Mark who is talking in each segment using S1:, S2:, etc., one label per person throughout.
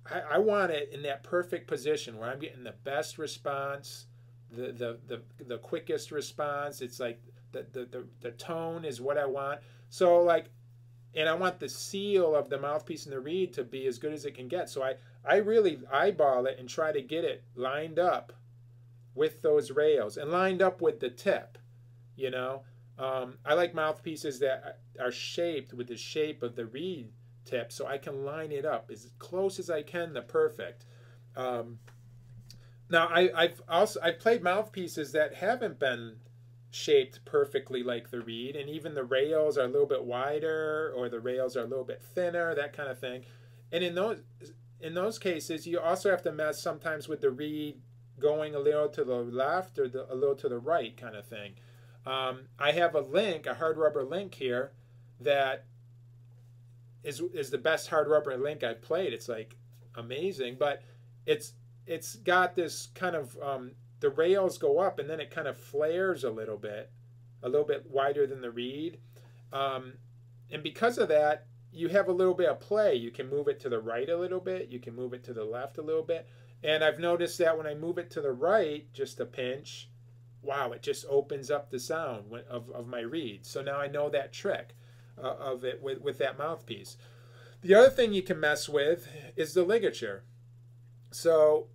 S1: I want it in that perfect position where I'm getting the best response, the quickest response. It's like the tone is what I want. So like, and I want the seal of the mouthpiece and the reed to be as good as it can get. So I really eyeball it and try to get it lined up with those rails and lined up with the tip, you know. I like mouthpieces that are shaped with the shape of the reed tip, so I can line it up as close as I can to perfect. Um, Now I've played mouthpieces that haven't been shaped perfectly like the reed, and even the rails are a little bit wider or the rails are a little bit thinner, that kind of thing. And in those cases, you also have to mess sometimes with the reed going a little to the left or a little to the right, kind of thing. I have a link, a hard rubber link here, that is the best hard rubber link I've played. It's like amazing, but it's it's got this kind of the rails go up and then it kind of flares a little bit wider than the reed, um, and because of that, you have a little bit of play. You can move it to the right a little bit. You can move it to the left a little bit. And I've noticed that when I move it to the right, just a pinch, wow, it just opens up the sound of my reed. So now I know that trick of it with that mouthpiece. The other thing you can mess with is the ligature. So,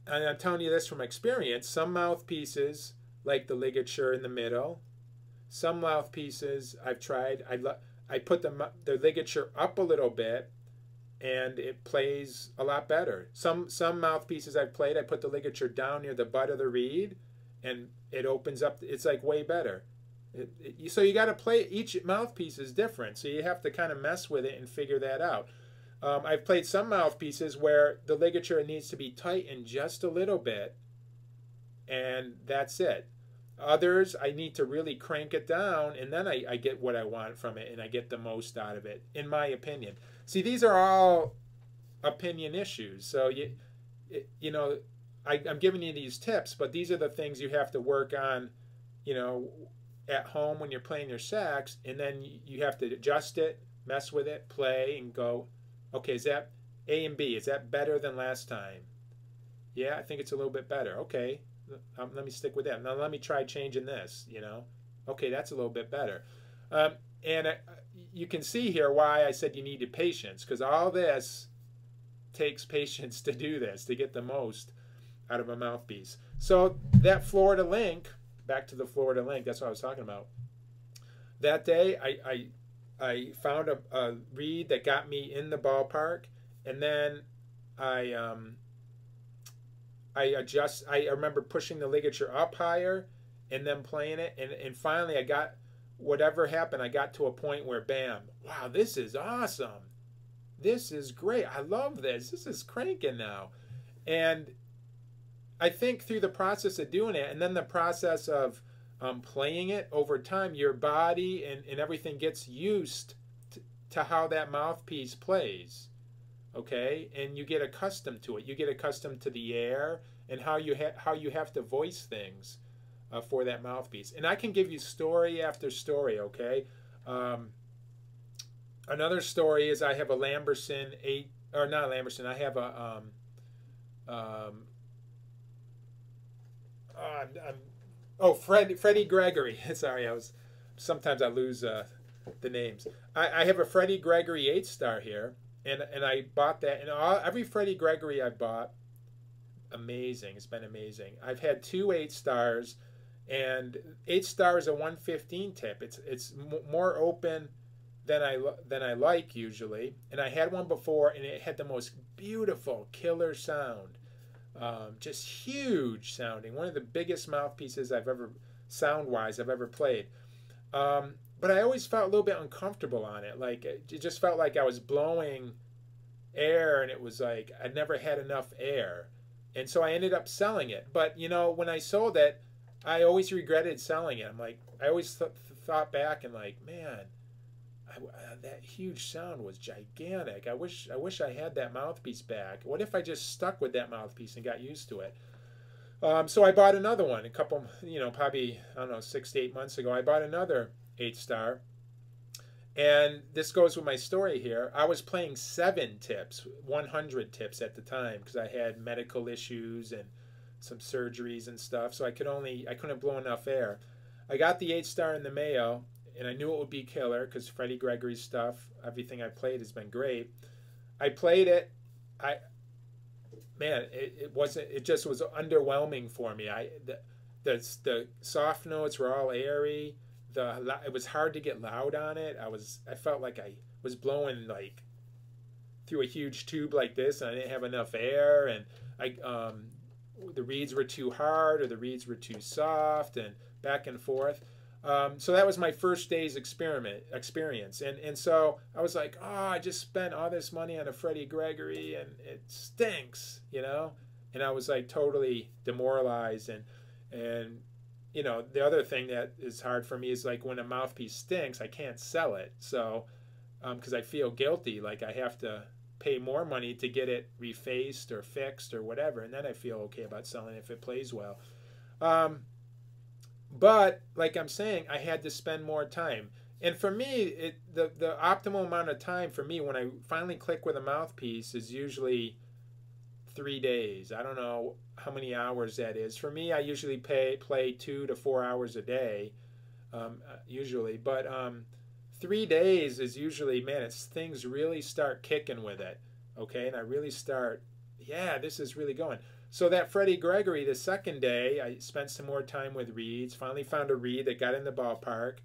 S1: and I'm telling you this from experience, some mouthpieces, like the ligature in the middle, some mouthpieces I've tried, I put the ligature up a little bit and it plays a lot better. Some mouthpieces I've played, I put the ligature down near the butt of the reed and it opens up. It's like way better. So you got to play, each mouthpiece is different. So you have to kind of mess with it and figure that out. I've played some mouthpieces where the ligature needs to be tightened just a little bit and that's it. Others, I need to really crank it down, and then I get what I want from it, and I get the most out of it, in my opinion. See, these are all opinion issues. So you know, I'm giving you these tips, but these are the things you have to work on, you know, at home when you're playing your sax, and then you have to adjust it, mess with it, play, and go, okay, is that A and B? Is that better than last time? Yeah, I think it's a little bit better. Okay, let me stick with that. Now let me try changing this, you know. Okay, that's a little bit better. And you can see here why I said you needed patience, because all this takes patience to do this, to get the most out of a mouthpiece. So that Florida link, back to the Florida link, that's what I was talking about. That day, I found a reed that got me in the ballpark, and then I I remember pushing the ligature up higher and then playing it, and finally I got, whatever happened, I got to a point where bam, wow, this is awesome. This is great. I love this. This is cranking now. And I think through the process of doing it and then the process of playing it over time, your body and everything gets used to how that mouthpiece plays. Okay, and you get accustomed to it. You get accustomed to the air and how you have to voice things for that mouthpiece. And I can give you story after story. Okay, another story is I have a Lamberson 8, or not a Lamberson. I have a Freddie Gregory. Sorry, sometimes I lose the names. I have a Freddie Gregory 8-star here. And I bought that, and every Freddie Gregory I bought, amazing. It's been amazing. I've had 2 8-stars, and 8-star is a 115 tip. It's more open than I like usually. And I had one before, and it had the most beautiful killer sound, just huge sounding. One of the biggest mouthpieces sound-wise I've ever played. But I always felt a little bit uncomfortable on it. Like, it just felt like I was blowing air, and it was like I never had enough air. And so I ended up selling it. But, you know, when I sold it, I always regretted selling it. I'm like, I always thought back and like, man, that huge sound was gigantic. I wish I had that mouthpiece back. What if I just stuck with that mouthpiece and got used to it? So I bought another one a couple, probably, I don't know, 6 to 8 months ago. I bought another 8-star, And this goes with my story here. I was playing 7 tips, 100 tips at the time because I had medical issues and some surgeries and stuff. So I couldn't blow enough air. I got the 8-star in the mail, and I knew it would be killer because Freddie Gregory's stuff, everything I played has been great. I played it. It just was underwhelming for me. The soft notes were all airy. It was hard to get loud on it. I felt like I was blowing like through a huge tube like this, and I didn't have enough air, and the reeds were too hard or the reeds were too soft, and back and forth. So that was my first day's experience, and so I was like, oh, I just spent all this money on a Freddie Gregory, and it stinks, and I was like totally demoralized, and the other thing that is hard for me is like when a mouthpiece stinks, I can't sell it. So, because I feel guilty, like I have to pay more money to get it refaced or fixed or whatever, and then I feel okay about selling it if it plays well. But like I'm saying, I had to spend more time. And for me, the optimal amount of time for me when I finally click with a mouthpiece is usually 3 days. I don't know how many hours that is. For me, I usually play 2 to 4 hours a day, usually. But 3 days is usually, man, things really start kicking with it, okay? And I really start, yeah, this is really going. So that Freddie Gregory, the second day, I spent some more time with reeds, finally found a reed that got in the ballpark.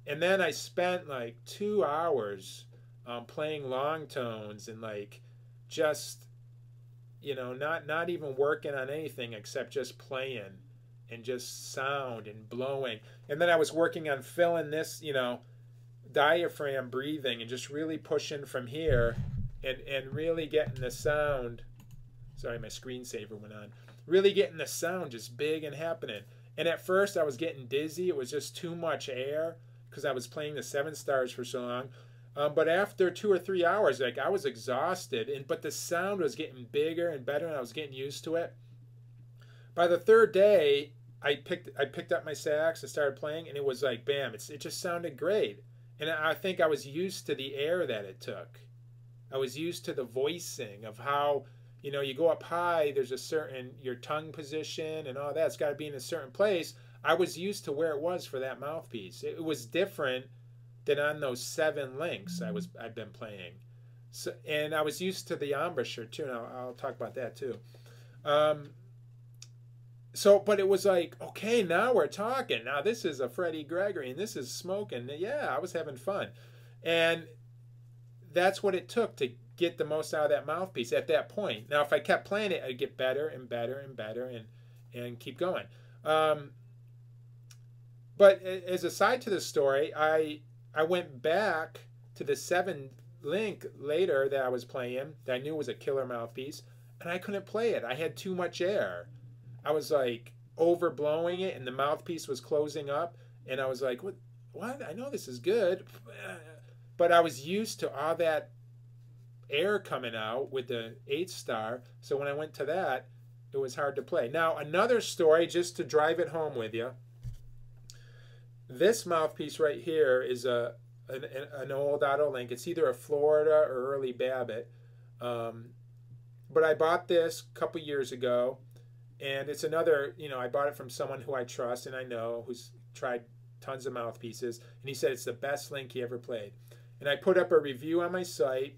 S1: And then I spent like 2 hours playing long tones and like just, not even working on anything except just playing and just sound and blowing. And then I was working on filling this, diaphragm breathing and just really pushing from here and really getting the sound. Sorry, my screensaver went on. Really getting the sound just big and happening. And at first I was getting dizzy. It was just too much air because I was playing the 7 stars for so long. But after 2 or 3 hours, like I was exhausted, but the sound was getting bigger and better, and I was getting used to it. By the 3rd day, I picked up my sax and started playing, and it was like bam! It just sounded great, and I think I was used to the air that it took. I was used to the voicing of how you go up high. There's a certain your tongue position and all that. It's got to be in a certain place. I was used to where it was for that mouthpiece. It was different than on those 7 links I've been playing. So, and I was used to the embouchure too, and I'll talk about that too. But it was like, okay, now we're talking. Now this is a Freddie Gregory, and this is smoking. Yeah, I was having fun. And that's what it took to get the most out of that mouthpiece at that point. Now, if I kept playing it, I'd get better and better and better and keep going. But as a side to the story, I went back to the 7 link later that I was playing that I knew was a killer mouthpiece, and I couldn't play it. I had too much air. I was like overblowing it, and the mouthpiece was closing up, and I was like, what? I know this is good. But I was used to all that air coming out with the 8-star, so when I went to that, it was hard to play. Now, another story, just to drive it home with you. This mouthpiece right here is an old Otto Link. It's either a Florida or early Babbitt. But I bought this a couple years ago, and it's another, I bought it from someone who I trust and I know, who's tried tons of mouthpieces, and he said it's the best Link he ever played. And I put up a review on my site,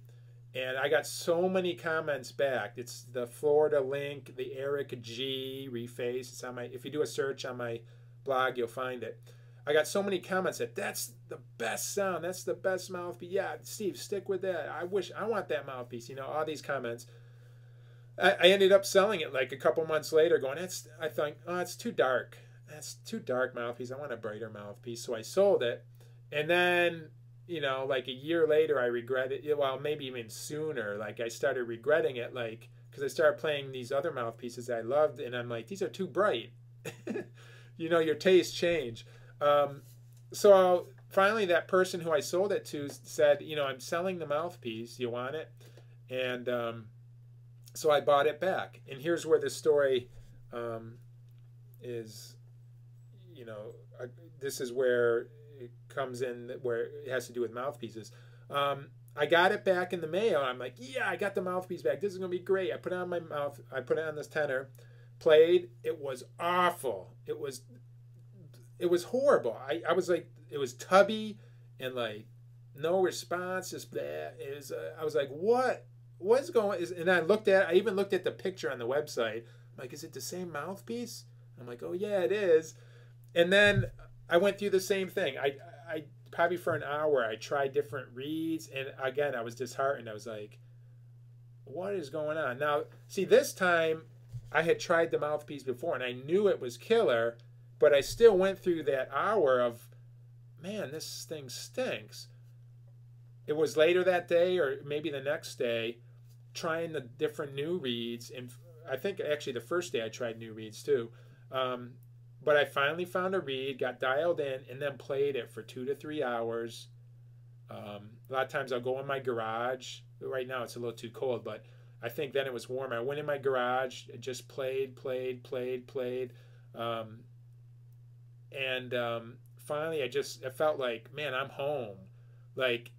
S1: and I got so many comments back. It's the Florida Link, the Eric G reface. It's on if you do a search on my blog, you'll find it. I got so many comments that that's the best sound. That's the best mouthpiece. Yeah, Steve, stick with that. I want that mouthpiece. All these comments. I ended up selling it like a couple months later going, I thought, oh, it's too dark. That's too dark mouthpiece. I want a brighter mouthpiece. So I sold it. And then, like a year later, I regretted it. Well, maybe even sooner. Like I started regretting it, like, because I started playing these other mouthpieces I loved. And I'm like, these are too bright. Your tastes change. So finally that person who I sold it to said, I'm selling the mouthpiece. You want it? And so I bought it back. And here's where the story is, this is where comes in where it has to do with mouthpieces. I got it back in the mail. I'm like, yeah, I got the mouthpiece back. This is gonna be great. I put it on my mouth. I put it on this tenor, played. It was awful. It was horrible. I was like, it was tubby and like no response. Just that. It was. I was like, what's going? And I even looked at the picture on the website. I'm like, is it the same mouthpiece? I'm like, oh yeah, it is. And then I went through the same thing. I probably for an hour I tried different reeds, and again I was disheartened. I was like, what is going on? Now, see, this time I had tried the mouthpiece before and I knew it was killer, but I still went through that hour of, man, this thing stinks. It was later that day or maybe the next day trying the different new reeds, and I think actually the first day I tried new reeds too. But I finally found a reed, got dialed in, and then played it for 2 to 3 hours. A lot of times I'll go in my garage. Right now it's a little too cold, but I think then it was warm. I went in my garage, just played. Finally I felt like, man, I'm home. Like,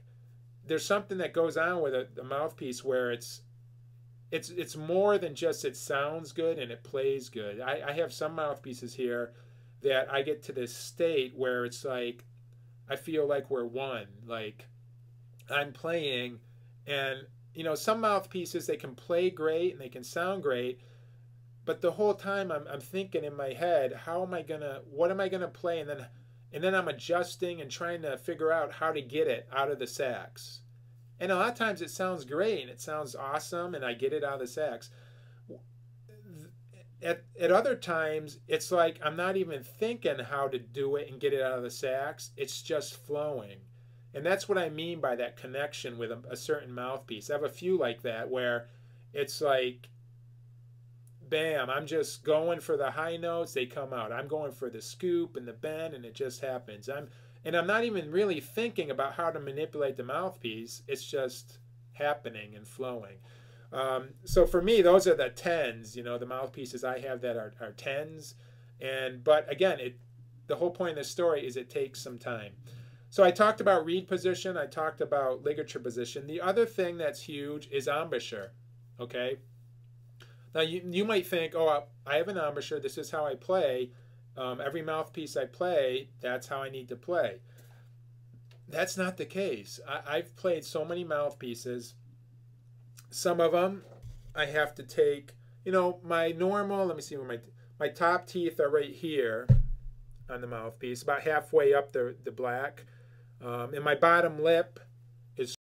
S1: there's something that goes on with a mouthpiece where it's more than just it sounds good and it plays good. I have some mouthpieces here that I get to this state where it's like I feel like we're one. Like, I'm playing, and you know, some mouthpieces, they can play great and they can sound great, but the whole time I'm thinking in my head, what am I gonna play, and then I'm adjusting and trying to figure out how to get it out of the sax. And a lot of times it sounds great and it sounds awesome and I get it out of the sax. At other times, it's like I'm not even thinking how to do it and get it out of the sax. It's just flowing. And that's what I mean by that connection with a certain mouthpiece. I have a few like that where it's like, bam, I'm just going for the high notes, they come out. I'm going for the scoop and the bend, and it just happens. I'm not even really thinking about how to manipulate the mouthpiece. It's just happening and flowing. So for me, those are the tens. You know, the mouthpieces I have that are tens. But again, the whole point of the story is it takes some time. So I talked about reed position. I talked about ligature position. The other thing that's huge is embouchure. Okay. Now you might think, oh, I have an embouchure. This is how I play. Every mouthpiece I play, that's how I need to play. That's not the case. I've played so many mouthpieces. Some of them I have to take, you know, my normal, let me see where my top teeth are right here on the mouthpiece, about halfway up the black. And my bottom lip